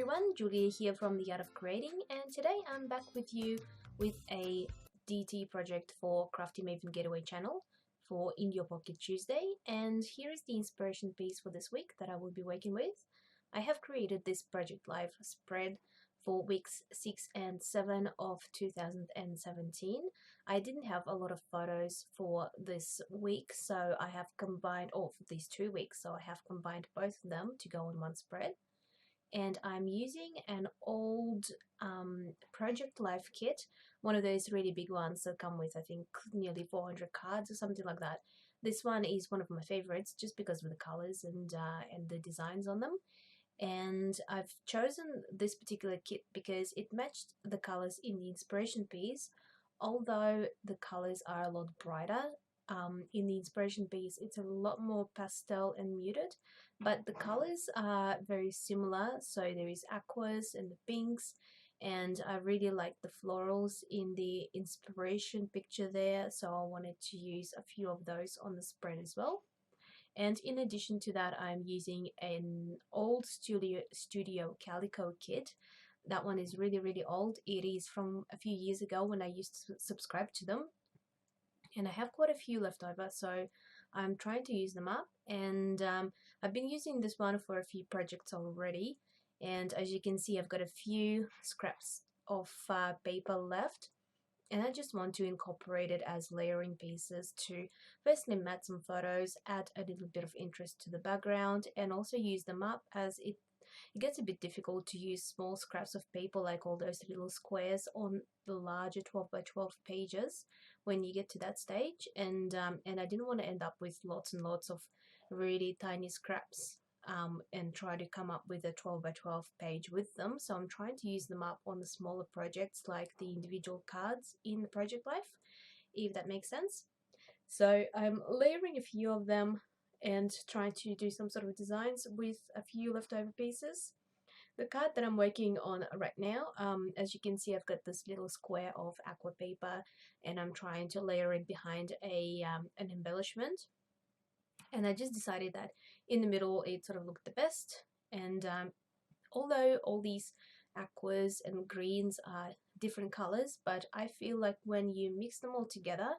everyone, Julia here from The Art of Creating, and today I'm back with you with a DT project for Crafty Maven Getaway channel for In Your Pocket Tuesday, and here is the inspiration piece for this week that I will be working with. I have created this project live spread for weeks 6 and 7 of 2017. I didn't have a lot of photos for this week, so I have combined, or for these 2 weeks, so I have combined both of them to go on one spread. And I'm using an old Project Life kit, one of those really big ones that come with I think nearly 400 cards or something like that. This one is one of my favorites just because of the colors and the designs on them. And I've chosen this particular kit because it matched the colors in the inspiration piece, although the colors are a lot brighter. In the inspiration piece it's a lot more pastel and muted, but the colors are very similar, so there is aquas and the pinks, and I really like the florals in the inspiration picture there, so I wanted to use a few of those on the spread as well. And in addition to that, I'm using an old Studio Calico kit. That one is really old. It is from a few years ago when I used to subscribe to them, and I have quite a few left over, so I'm trying to use them up. And I've been using this one for a few projects already, and as you can see I've got a few scraps of paper left, and I just want to incorporate it as layering pieces to firstly mat some photos, add a little bit of interest to the background, and also use them up, as it gets a bit difficult to use small scraps of paper like all those little squares on the larger 12 by 12 pages when you get to that stage, and I didn't want to end up with lots and lots of really tiny scraps and try to come up with a 12 by 12 page with them. So I'm trying to use them up on the smaller projects like the individual cards in the Project Life, if that makes sense. So I'm layering a few of them and trying to do some sort of designs with a few leftover pieces. The card that I'm working on right now, as you can see, I've got this little square of aqua paper, and I'm trying to layer it behind an embellishment. And I just decided that in the middle it sort of looked the best. And although all these aquas and greens are different colors, but I feel like when you mix them all together,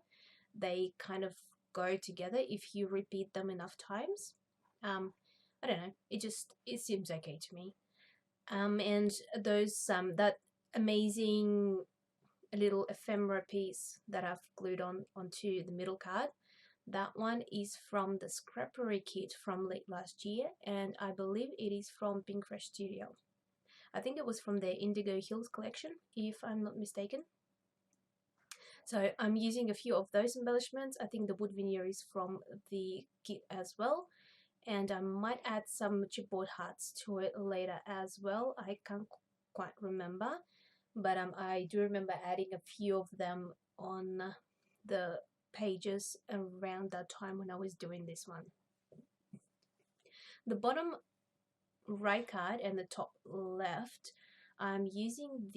they kind of go together if you repeat them enough times. I don't know, it seems okay to me. And those that amazing little ephemera piece that I've glued onto the middle card, that one is from the Scrappery kit from late last year, and I believe it is from Pinkfresh Studio. I think it was from their Indigo Hills collection, if I'm not mistaken. So I'm using a few of those embellishments. I think the wood veneer is from the kit as well, and I might add some chipboard hearts to it later as well. I can't quite remember, but I do remember adding a few of them on the pages around that time when I was doing this one. The bottom right card and the top left, I'm using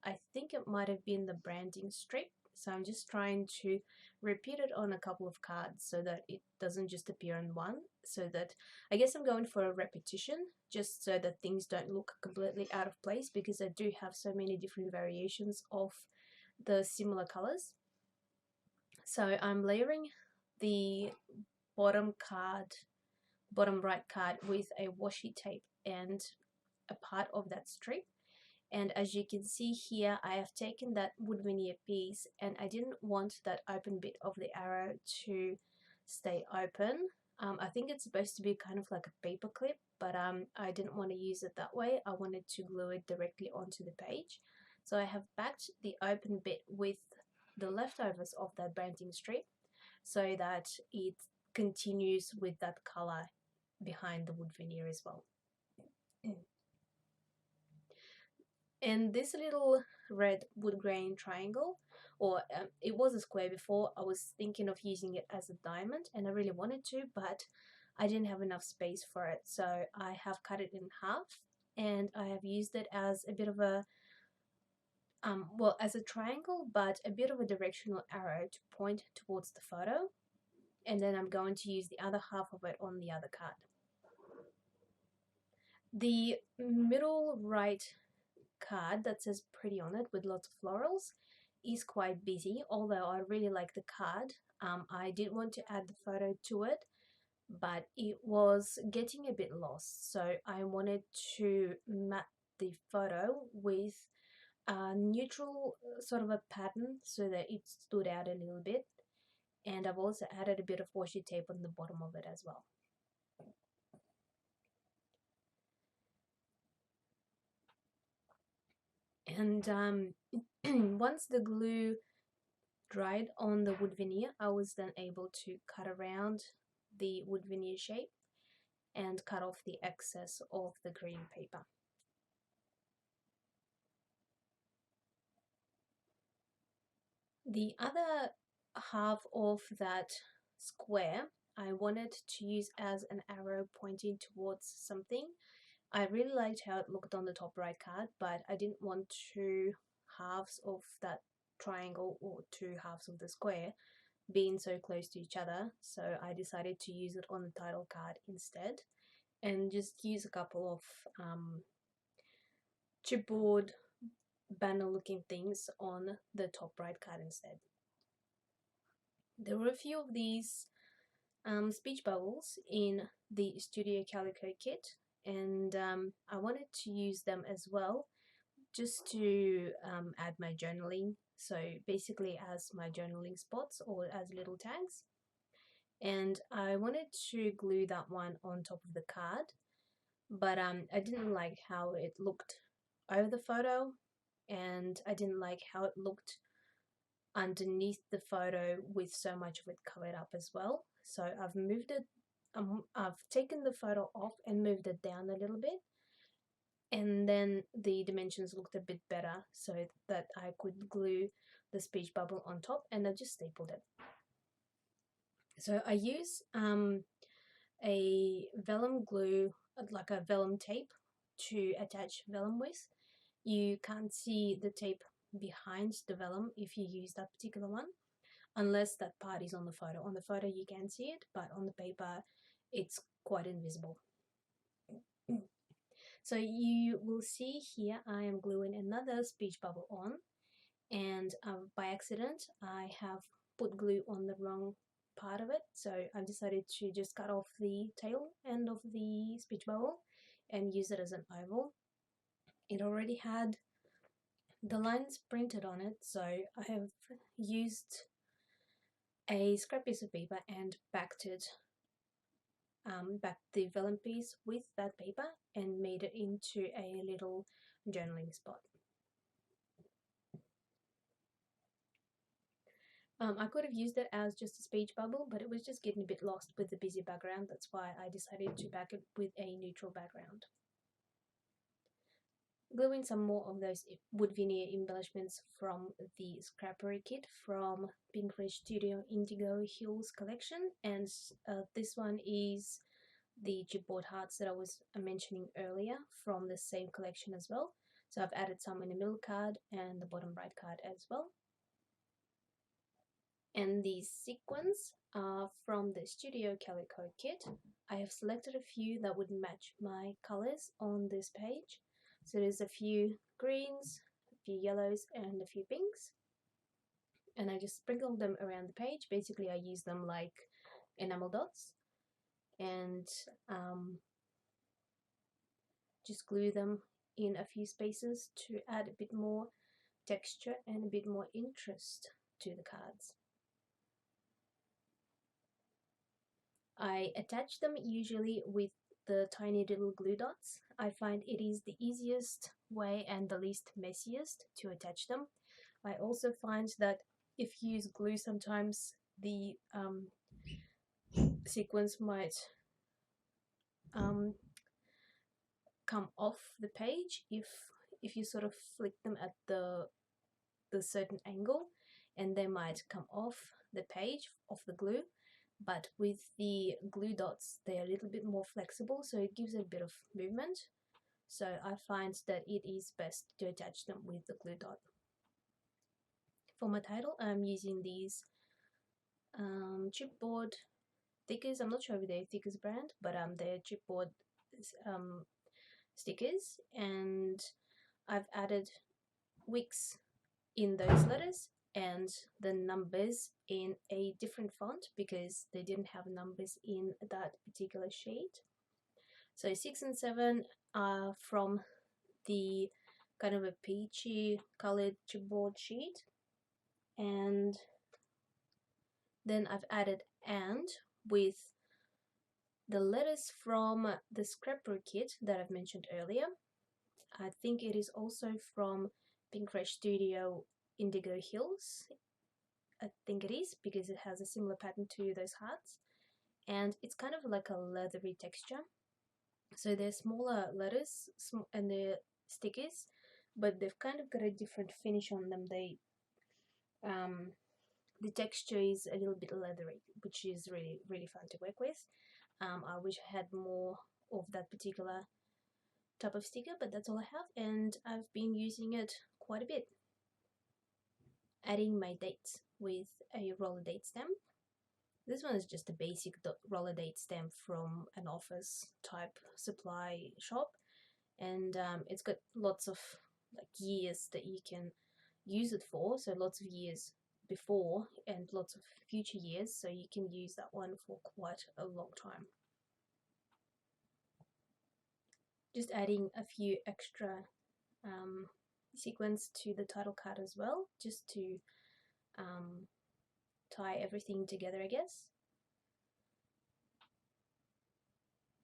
I think it might have been the branding strip, so I'm just trying to repeat it on a couple of cards so that it doesn't just appear on one, so that I guess I'm going for a repetition just so that things don't look completely out of place, because I do have so many different variations of the similar colors. So I'm layering the bottom right card with a washi tape and a part of that strip. And as you can see here, I have taken that wood veneer piece, and I didn't want that open bit of the arrow to stay open. I think it's supposed to be kind of like a paper clip, but I didn't want to use it that way. I wanted to glue it directly onto the page. So I have backed the open bit with the leftovers of that branding strip so that it continues with that color behind the wood veneer as well. And this little red wood grain triangle, or it was a square before, I was thinking of using it as a diamond, and I really wanted to, but I didn't have enough space for it, so I have cut it in half, and I have used it as a bit of a well, as a triangle, but a bit of a directional arrow to point towards the photo, and then I'm going to use the other half of it on the other card. The middle right card that says pretty on it with lots of florals is quite busy, although I really like the card. I did want to add the photo to it, but it was getting a bit lost, so I wanted to map the photo with a neutral sort of a pattern so that it stood out a little bit, and I've also added a bit of washi tape on the bottom of it as well. And once the glue dried on the wood veneer, I was then able to cut around the wood veneer shape and cut off the excess of the green paper. The other half of that square I wanted to use as an arrow pointing towards something. I really liked how it looked on the top right card, but I didn't want two halves of that triangle or two halves of the square being so close to each other, so I decided to use it on the title card instead and just use a couple of chipboard banner looking things on the top right card instead. There were a few of these speech bubbles in the Studio Calico kit, and I wanted to use them as well just to add my journaling, so basically as my journaling spots or as little tags. And I wanted to glue that one on top of the card, but I didn't like how it looked over the photo, and I didn't like how it looked underneath the photo with so much of it covered up as well. So I've moved it, I've taken the photo off and moved it down a little bit, and then the dimensions looked a bit better so that I could glue the speech bubble on top, and I just stapled it. So I use a vellum glue, like a vellum tape, to attach vellum with. You can't see the tape behind the vellum if you use that particular one, unless that part is on the photo. On the photo you can see it, but on the paper it's quite invisible. So you will see here I am gluing another speech bubble on, and by accident I have put glue on the wrong part of it, so I decided to just cut off the tail end of the speech bubble and use it as an oval. It already had the lines printed on it, so I have used a scrap piece of paper and backed the vellum piece with that paper and made it into a little journaling spot. I could have used it as just a speech bubble, but it was just getting a bit lost with the busy background. That's why I decided to back it with a neutral background. Gluing some more of those wood veneer embellishments from the Scrappery kit from Pinkfresh Studio Indigo Hills collection, and this one is the chipboard hearts that I was mentioning earlier from the same collection as well. So I've added some in the middle card and the bottom right card as well. And these sequins are from the Studio Calico kit. I have selected a few that would match my colors on this page. So there's a few greens, a few yellows, and a few pinks. And I just sprinkled them around the page. Basically, I use them like enamel dots, and just glue them in a few spaces to add a bit more texture and a bit more interest to the cards. I attach them usually with the tiny little glue dots. I find it is the easiest way and the least messiest to attach them. I also find that if you use glue, sometimes the sequence might come off the page if you sort of flick them at the certain angle, and they might come off the page, off the glue. But with the glue dots, they're a little bit more flexible, so it gives it a bit of movement. So I find that it is best to attach them with the glue dot. For my title, I'm using these chipboard thickers. I'm not sure if they're thickers brand, but they're chipboard stickers, and I've added wicks in those letters and the numbers in a different font because they didn't have numbers in that particular sheet. So 6 and 7 are from the kind of a peachy colored chipboard sheet, and then I've added "and" with the letters from the Scrappery kit that I've mentioned earlier. I think it is also from Pinkfresh Studio Indigo Hills. I think it is because it has a similar pattern to those hearts, and it's kind of like a leathery texture. So they're smaller letters and they're stickers, but they've kind of got a different finish on them. The texture is a little bit leathery, which is really fun to work with. I wish I had more of that particular type of sticker, but that's all I have, and I've been using it quite a bit. Adding my dates with a roller date stamp. This one is just a basic roller date stamp from an office type supply shop, and it's got lots of like years that you can use it for, so lots of years before and lots of future years, so you can use that one for quite a long time. Just adding a few extra sequins to the title card as well, just to tie everything together, I guess.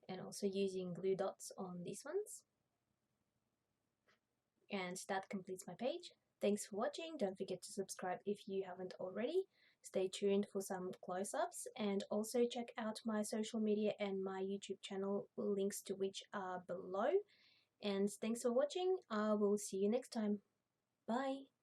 And also using glue dots on these ones. And that completes my page. Thanks for watching. Don't forget to subscribe if you haven't already. Stay tuned for some close-ups, and also check out my social media and my YouTube channel, links to which are below. And thanks for watching. I will see you next time. Bye.